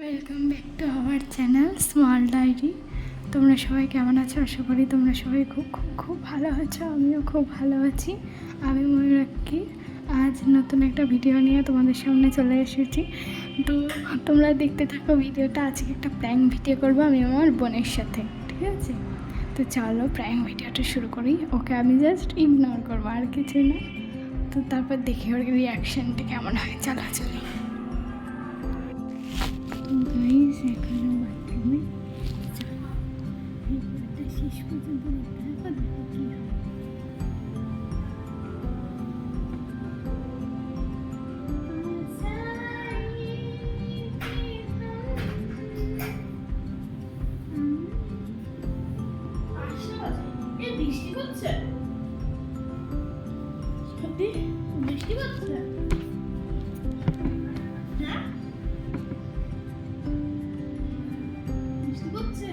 Welcome back to our channel small diary. তোমরা সবাই কেমন আছো? আশা করি তোমরা সবাই খুব খুব খুব ভালো আছো। আমিও খুব ভালো আছি। আমি ময়ূরাক্ষী আজ নতুন একটা ভিডিও নিয়ে তোমাদের সামনে চলে এসেছি। তো তোমরা দেখতে থাকো ভিডিওটা। আজকে একটা প্র্যাঙ্ক ভিডিও করবো আমি আমার বোনের সাথে, ঠিক আছে? তো চলো প্র্যাঙ্ক ভিডিওটা শুরু করি। ওকে আমি জাস্ট ইগনোর করবো, আর কিছু না। তো তারপর দেখি ওর রিয়াকশানটা কেমন হয়। চলো চলো। গাইস এখনো বাথরুমে ভিডিওটা শেষ পর্যন্ত দেখতে থাকো, দেখো কি হয়। বৃষ্টি হচ্ছে, সত্যি বৃষ্টি হচ্ছে। হ্যাঁ বৃষ্টি হচ্ছে।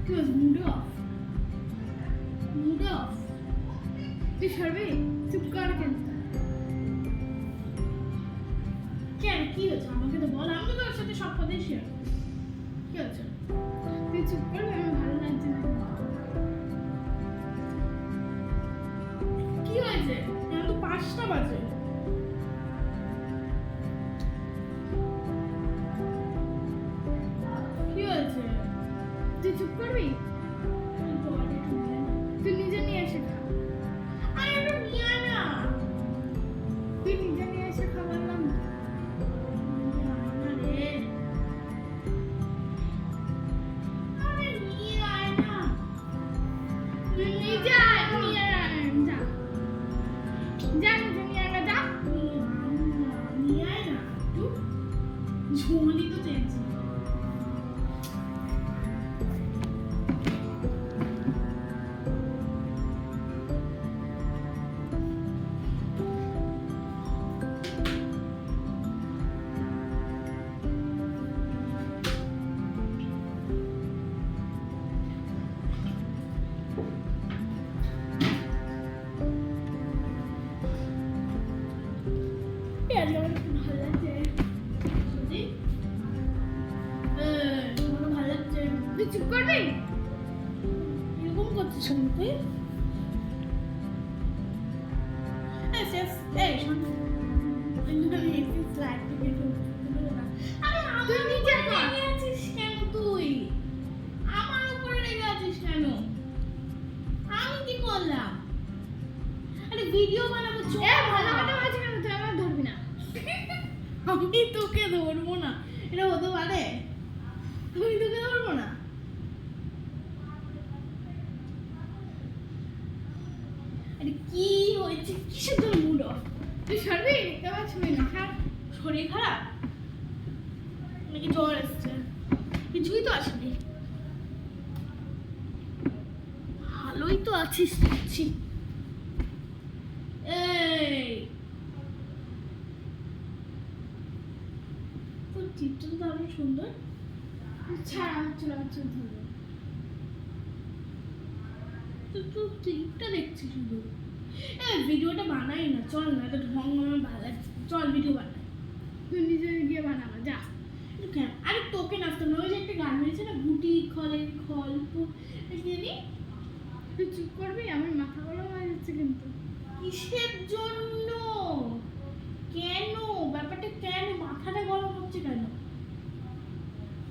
কি হচ্ছে? Mood off, mood off. তুই সরবি? চুপ কর। কেন কেন কি হচ্ছে আমাকে তো বল, আমি তো তোর সাথে সব কথাই শেয়ার করি। কি হচ্ছে? তুই চুপ করবি? আমার ভালো লাগছে না। কি হয়েছে? এখন তো 5টা বাজে। কি হয়েছে? তুই চুপ করবি? তুই নিজে নিয়ে এসে খা। আরে এটা নিয়ে আয় না। তুই নিজে নিয়ে এসে খাবার নাম। আরে আরে নিয়ে আয় না। তুই নিজে আয়, নিয়ে আয়, যা যা নিজে নিয়ে আয়, যা। নিয়ে আয় না। তুই ঝোলি তো চেয়েছি। পেঁয়াজ আমার খুব ভালো লাগছে। সত্যি? আমার ভালো লাগছে। তুই চুপ করবি? এরকম করছিস কেন তুই? এই শোন, আমি একটু ফ্ল্যাট থেকে আরে তুই আমার নিজে উপরে কর। রেগে আছিস কেন তুই? আমার উপরে রেগে আছিস কেন? আমি কি করলাম? আরে ভিডিও বানাবো, চল। ভালো কথা বলছি কেন? তুই আমার ধরবি না। আমি তোকে ধরবো না, এটা হতে পারে? আমি তোকে ধরবো না। আরে কি হয়েছে? কিসের জন্য মুড অফ? তুই সরবি? দেখতে পাচ্ছি না। খা। শরীর খারাপ নাকি জ্বর আসছে? কিছুই তো আসেনি। ভালোই তো আছিস দেখছি। এই তোর চিত্রটা তো দারুণ সুন্দর। ছাড়, আমার চুল ধরবে। তোর ক্লিপটা দেখছি শুধু। ভিডিওটা বানাই না, চল না, এটা ঢং আমার ভালো লাগছে। চল ভিডিও বানাই। তুই নিজে গিয়ে বানাবো, যা। কেন? আরে তোকে নাচতে না, ওই যে একটা গান বেরিয়েছে না, গুটি খলের খল্প, জানি। তুই চুপ করবি? আমার মাথা গরম হয়ে যাচ্ছে কিন্তু। কিসের জন্য? কেন? ব্যাপারটা কেন? মাথাটা গরম হচ্ছে কেন?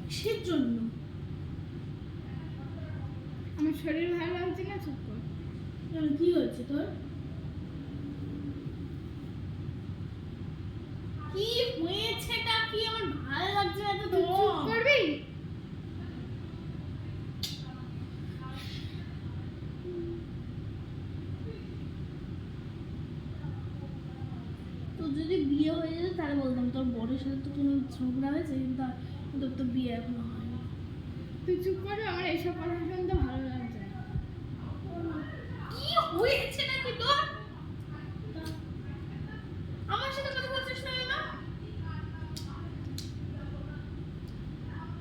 কিসের জন্য? আমার শরীর ভালো লাগছে না, চুপ কর। কেন, কি হয়েছে তোর? কি হয়েছেটা কি? আমার ভালো লাগছে না তো। তুই চুপ করবি? তোর যদি বিয়ে হয়ে যেত তাহলে বলতাম, তোর বড়ের সাথে তো কোনো ঝগড়া হয়েছে, কিন্তু তোর বিয়ে এখনো হয়নি। তুই চুপ করবি? আমার এইসব কথা শুনতে ভালো লাগছে না। কি হয়েছে নাকি তোর? আমার সাথে কথা বলছিস না কেন?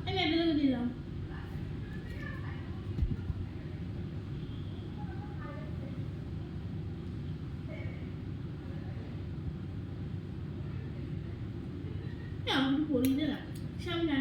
আমি এটা তোকে দিলাম। আমাকে পড়িয়ে দে না সামনে।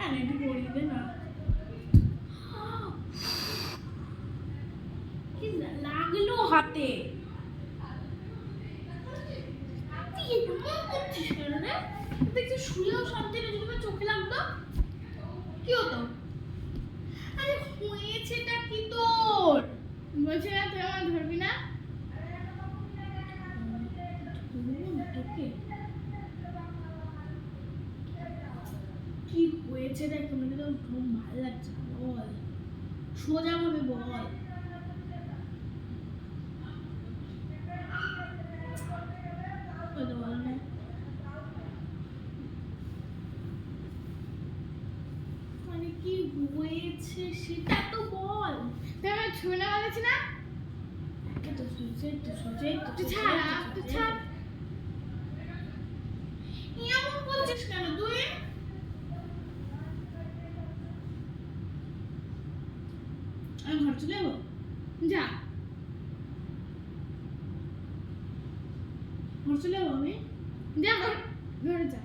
না একটু পরিয়ে দে না। কি লাগলো হাতে? তুই এরকম করছিস কেন রে? দেখছি শুয়েও শান্তি নেই, যদি আমার চোখে লাগতো কি হতো? আরে হয়েছেটা কি তোর? বলছি না তুই আমার ধরবি না? তোকে কি হয়েছে দেখ, তোমাকে তো ঘুম ভালো লাগছে না, বল সোজা ভাবে বল। ওই তো বল না। মানে কি হয়েছে সেটা তো বল। তুই আমার ছবি না বলেছি না? এই তো সোজা, তো সোজা, তো তুই ছাড়, তুই ছাড়। এমন করছিস কেন তুই? আমি ঘর চলে যাবো? যা। ঘর চলে যাবো আমি? যা ঘরে যা।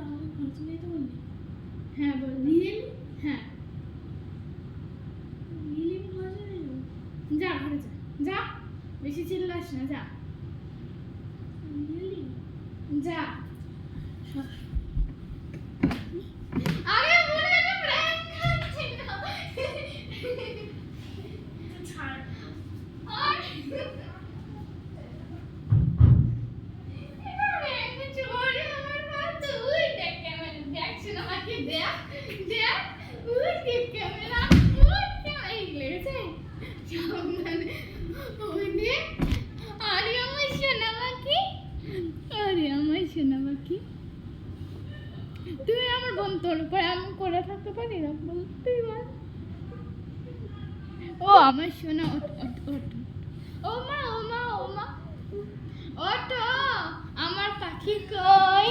আমাকে ঘর চলে যেতে বললি? হ্যাঁ বল। রিয়েলি? হ্যাঁ রিয়েলি আমি ঘর চলে যাবো? যা ঘরে যা। যা, বেশি চিল্লাস না, যা রিয়েলি? যা। আরে মনে একটা প্র্যাঙ্ক করছি না। ছাড়। আর এটা প্র্যাঙ্ক চোরে আমার বাচ্চা, ওই দেখ ক্যামেরা, দেখছ না আমাকে, দেখ দেখ, ওই দেখ ক্যামেরা, ওই ক্যামেরা, এই লেগেছে সামনে, ওই দেখ। আরে আমার সোনা পাখি, আরে আমার সোনা পাখি, তুই আমার বোন, তোর উপরে আমি করে থাকতে পারি না, বল তুই বল। ও আমার সোনা, ওঠ ওঠ ওঠ, ও মা ও মা ও মা, ওঠো, আমার পাখি কই,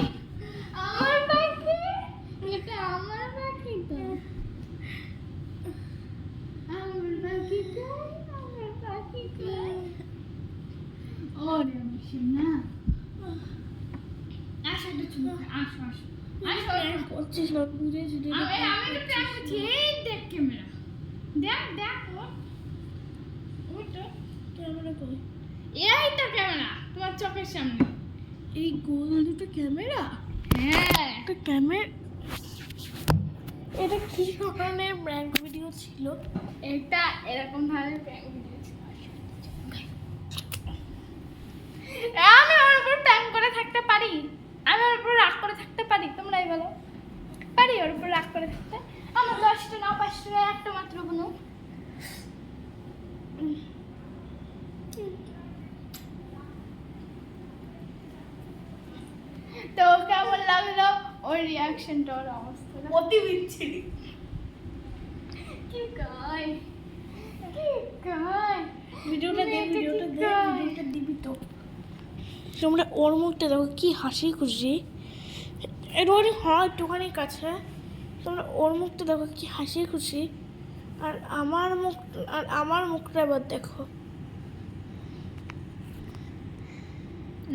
আমার পাখি, এটা আমার পাখি তো, আমার পাখি কই, আমার পাখি কই, ওরে আমার সোনা, আসো একটু চুমু খাই, আসো আসো আসো, প্র্যাঙ্ক করছিস না, বুঝে যদি আমি তো প্র্যাঙ্ক করছি, এই দেখ ক্যামেরা, দেখ দেখ, ওটা ক্যামেরা কই? এই তো ক্যামেরা তোমার চোখের সামনে। এই গোল দুটো ক্যামেরা? হ্যাঁ একটা ক্যামেরা? এটা কি ধরনের প্র্যাঙ্ক ভিডিও ছিল? এটা এরকম ভাবে প্র্যাঙ্ক ভিডিও ছিল। আমি ওর উপর প্র্যাঙ্ক করে থাকতে পারি? আমি ওর উপর রাগ করে থাকতে পারি? তোমরাই বলো, পারি ওর উপর রাগ করে থাকতে? আমার 10টা না 5টা না, একটা মাত্র বোন। তো কেমন লাগলো ওর রিয়াকশনটা, ওর অবস্থাটা? অতি বিচ্ছিরি। কি গায়, কি গায়, ভিডিওটা দে, মেয়েটা কি ভিডিওটা দে, গায়? ভিডিওটা দিবি তো। তোমরা ওর মুখটা দেখো, কি হাসি খুশি। একটুখানি হয়, একটুখানি কাছে। তোমরা ওর মুখটা দেখো, কি হাসি খুশি। আর আমার মুখটা এবার দেখো।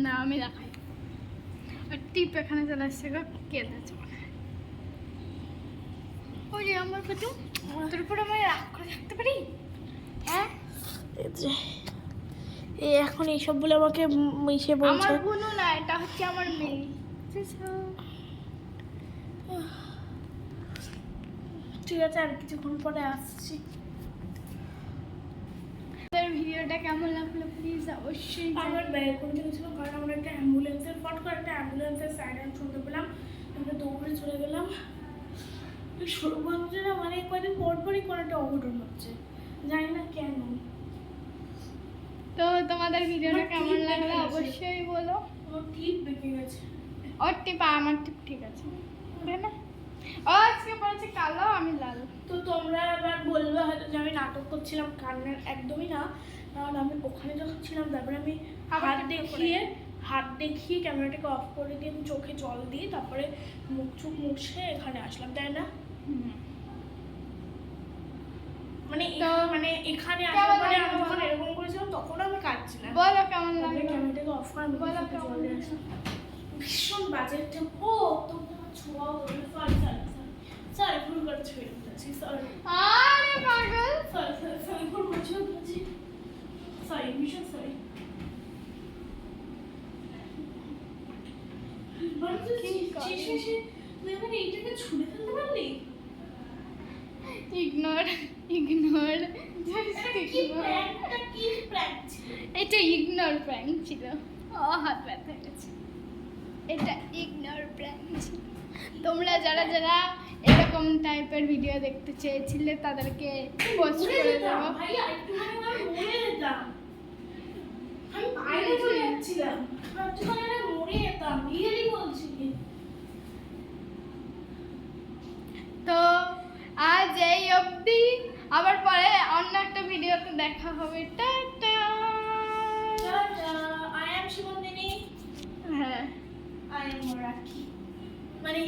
না আমি দেখাই, আর টিপ এখানে চলে আসছে গো, কেঁদেছে ওই যে আমার প্রতি, তোর উপর আমি রাগ করে থাকতে পারি? হ্যাঁ, এই যে এই এখন এইসব বলে আমাকে মিশে বলছে। আমার বোনও না, এটা হচ্ছে আমার মেয়ে। ঠিক আছে, আর কিছুক্ষণ পরে আসছি। ভিডিওটা কেমন লাগলো প্লিজ অবশ্যই আমার ব্যাগ করতে গেছিলাম, কারণ আমরা একটা অ্যাম্বুলেন্সের ফট করে একটা অ্যাম্বুলেন্সের সাইরেন শুনতে পেলাম। আমরা দৌড়ে চলে গেলাম। সৌভাগ্য না, মানে কয়েকদিন পরপরই কোনো একটা অঘটন হচ্ছে, জানি না কেন। তো তোমাদের ভিডিওটা আমার কেমন টিপ লাগলো বেঁকে গেছে। অবশ্যই বলো। আমার টিপ বেঁকে গেছে। ওর টিপ আর আমার টিপ ঠিক আছে, তাই না? ও আজকে বলছে কালো, আমি লাল। তো তোমরা এবার বলবে হয়তো যে আমি নাটক করছিলাম, কান্নার একদমই না। কারণ আমি ওখানে যখন ছিলাম, তারপরে আমি আবার হাত দেখিয়ে ক্যামেরাটাকে অফ করে দিয়ে আমি চোখে জল দিয়ে তারপরে মুখ চুখ মুছে এখানে আসলাম, তাই না? মানে মানে এখানে আসার পরে আমি যখন এরকম করেছিলাম তখন আমি কাঁদছিলাম। বলো কেমন তারপরে লাগলো। ক্যামেরাটাকে অফ করে আমি বলো চোখে কেমন জল দিয়ে লাগলো। আসলাম। ভীষণ বাজে একটা ও তোমরা আমার সরি ভুল করছি সরি আরে পাগল সরি ভুল করছি সরি ভীষণ সরি তুই আমার এইটাকে ছুঁড়ে ফেলতে পারলি ইগনোর কি প্র্যাঙ্ক ছিল এটা ইগনোর প্র্যাঙ্ক ছিল। ও হাত ব্যথা হয়ে গেছে। এটা ইগনোর প্র্যাঙ্ক ছিল। তোমরা যারা যারা এরকম টাইপের ভিডিও দেখতে চেয়েছিলে তাদেরকে পোস্ট করে দেবো। ভাইয়া একটুখানি আমি মরে যেতাম আমি বাইরে চলে যাচ্ছিলাম একটুখানি আমি মরে যেতাম রিয়েলি বলছি তো আজ এই অবধি, আবার পরে অন্য একটা ভিডিওতে দেখা হবে। টাটা। আই এম শিবন্দিনী হ্যাঁ আই এম রাখি মানে